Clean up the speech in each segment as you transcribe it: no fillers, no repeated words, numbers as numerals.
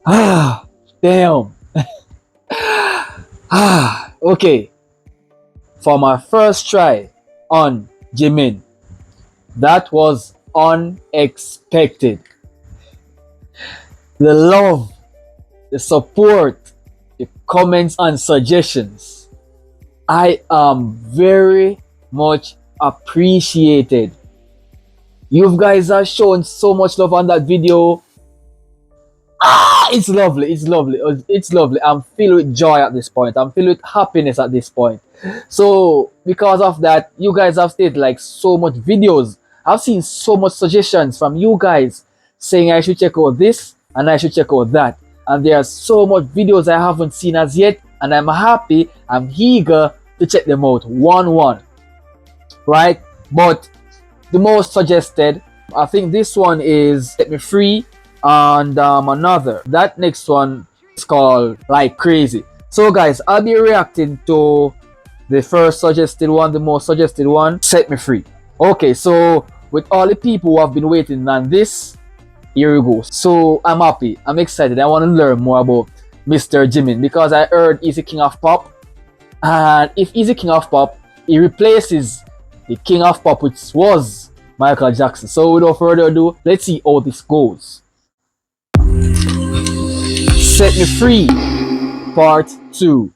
Ah, damn. Okay. For my first try on Jimin, that was unexpected. The love, the support, the comments and suggestions. I am very much appreciated. You guys have shown so much love on that video. It's lovely. It's lovely. It's lovely. I'm filled with joy at this point. I'm filled with happiness at this point. So because of that, you guys have stated like so much videos. I've seen so much suggestions from you guys saying I should check out this and I should check out that. And there are so much videos I haven't seen as yet, and I'm happy. I'm eager to check them out one, right? But the most suggested, I think this one is Set Me Free, and another. That next one is called Like Crazy. So guys, I'll be reacting to the first suggested one, the most suggested one, Set Me Free. Okay, so with all the people who have been waiting on this, here we go. So I'm happy, I'm excited. I want to learn more about Mr. Jimin because I heard he's the king of pop, and if he's the king of pop, he replaces the king of pop, which was Michael Jackson. So without further ado, let's see how this goes. Set Me Free, Part 2.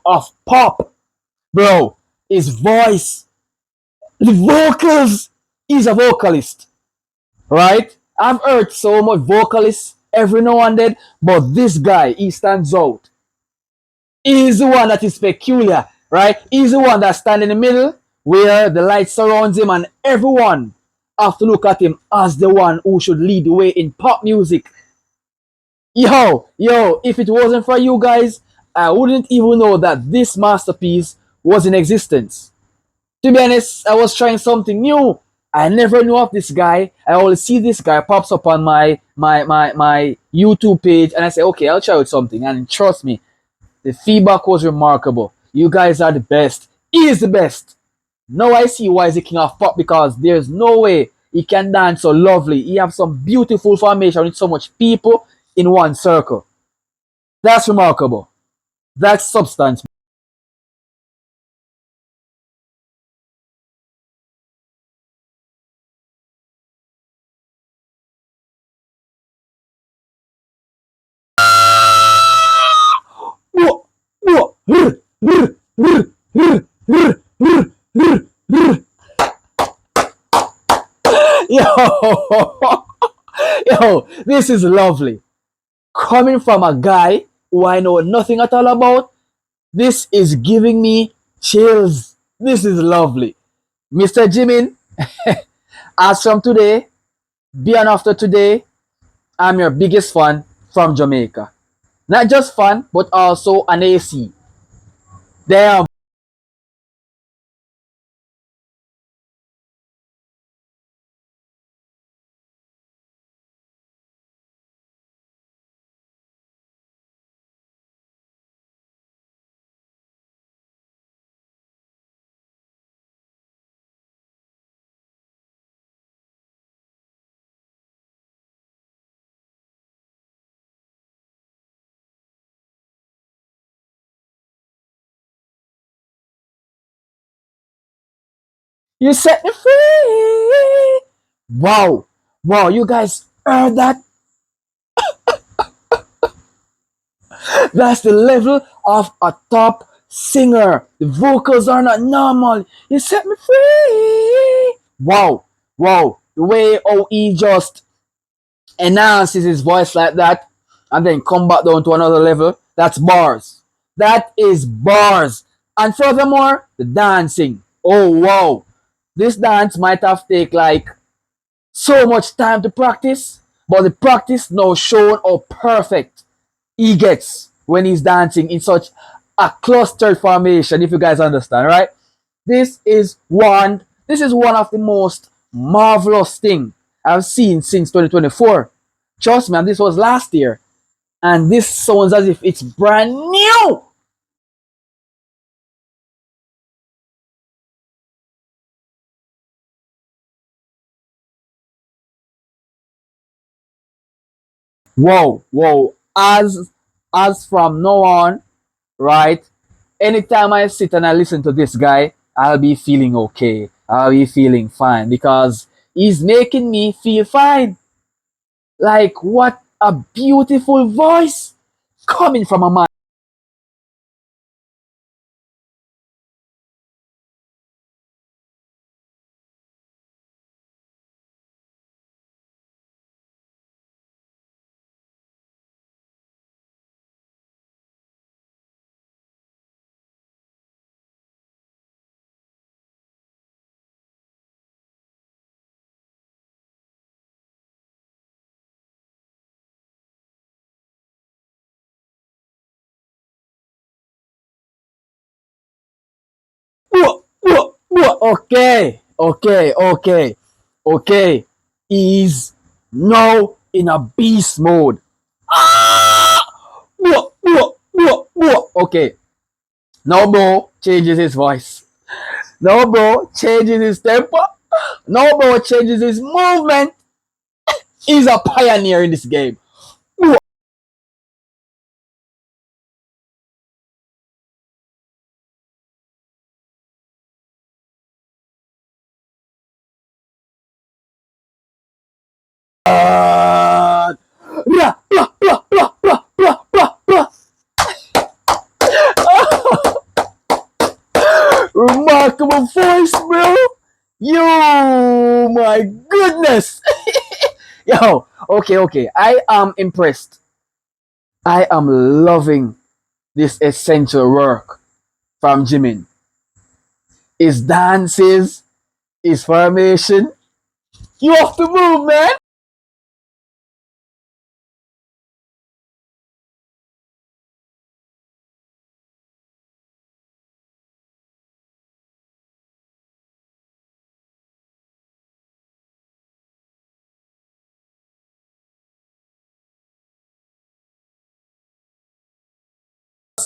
Of pop, bro. His voice, the vocals. He's a vocalist, right? I've heard so much vocalists every now and then, but this guy, he stands out. He's the one that is peculiar, right? He's the one that stands in the middle where the light surrounds him, and everyone have to look at him as the one who should lead the way in pop music. Yo, if it wasn't for you guys, I wouldn't even know that this masterpiece was in existence. To be honest, I was trying something new. I never knew of this guy. I always see this guy pops up on my YouTube page, and I say, okay, I'll try out something. And trust me, the feedback was remarkable. You guys are the best. He is the best. Now I see why he's the king of pop, because there's no way he can dance so lovely. He have some beautiful formation with so much people in one circle. That's remarkable. That's substance. Yo, yo, this is lovely. Coming from a guy who I know nothing at all about, this is giving me chills. This is lovely. Mr. Jimin, as from today, beyond after today, I'm your biggest fan from Jamaica. Not just fan, but also an AC. Damn. You set me free. Wow. Wow, you guys heard that? That's the level of a top singer. The vocals are not normal. You set me free. Wow, wow. The way how he just enhances his voice like that and then come back down to another level. That's bars. That is bars. And furthermore, the dancing. Oh wow. This dance might have taken like so much time to practice, but the practice now shown how perfect he gets when he's dancing in such a clustered formation, if you guys understand, right? This is one of the most marvelous thing I've seen since 2024. Trust me, and this was last year. And this sounds as if it's brand new. Whoa, whoa. As from now on, right? Anytime I sit and I listen to this guy, I'll be feeling okay. I'll be feeling fine because he's making me feel fine. Like, what a beautiful voice coming from a man. Okay, okay, okay, okay. He's now in a beast mode. Ah! Okay, now bro changes his voice. Now bro changes his tempo. Now bro changes his movement. He's a pioneer in this game. Uh, blah, blah, blah, blah, blah, blah, blah, blah. Remarkable voice, bro. Yo, my goodness. Yo, okay, okay. I am impressed. I am loving this essential work from Jimin. His dances, his formation. You have to move, man.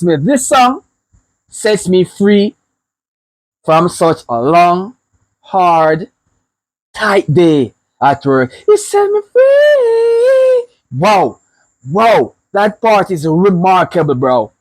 Trust me, this song sets me free from such a long, hard, tight day at work. You set me free. Wow, wow, that part is remarkable, bro.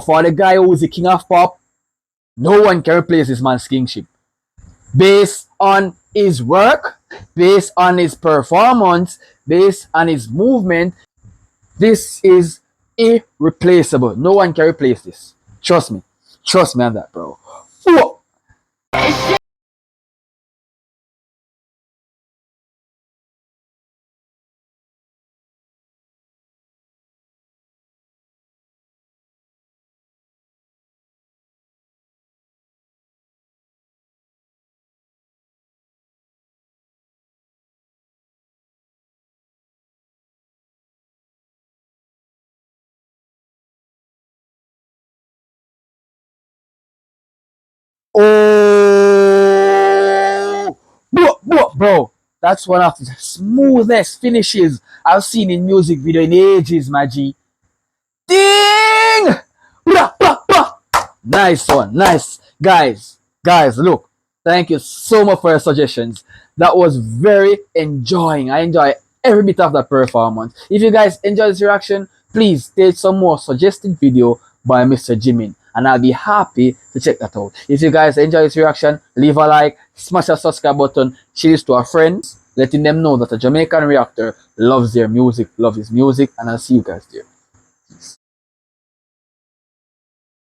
For the guy who is the king of pop, no one can replace this man's kingship. Based on his work, based on his performance, based on his movement, this is irreplaceable. No one can replace this. Trust me. Trust me on that, bro. Whoa. Oh, bro, that's one of the smoothest finishes I've seen in music video in ages, my G. Ding! Nice one, nice, guys. Guys, look, thank you so much for your suggestions. That was very enjoying. I enjoy every bit of that performance. If you guys enjoy this reaction, please take some more suggested video by Mr. Jimin, and I'll be happy to check that out. If you guys enjoy this reaction, leave a like, smash that subscribe button, share this to our friends, letting them know that a Jamaican reactor loves their music, loves his music, and I'll see you guys there.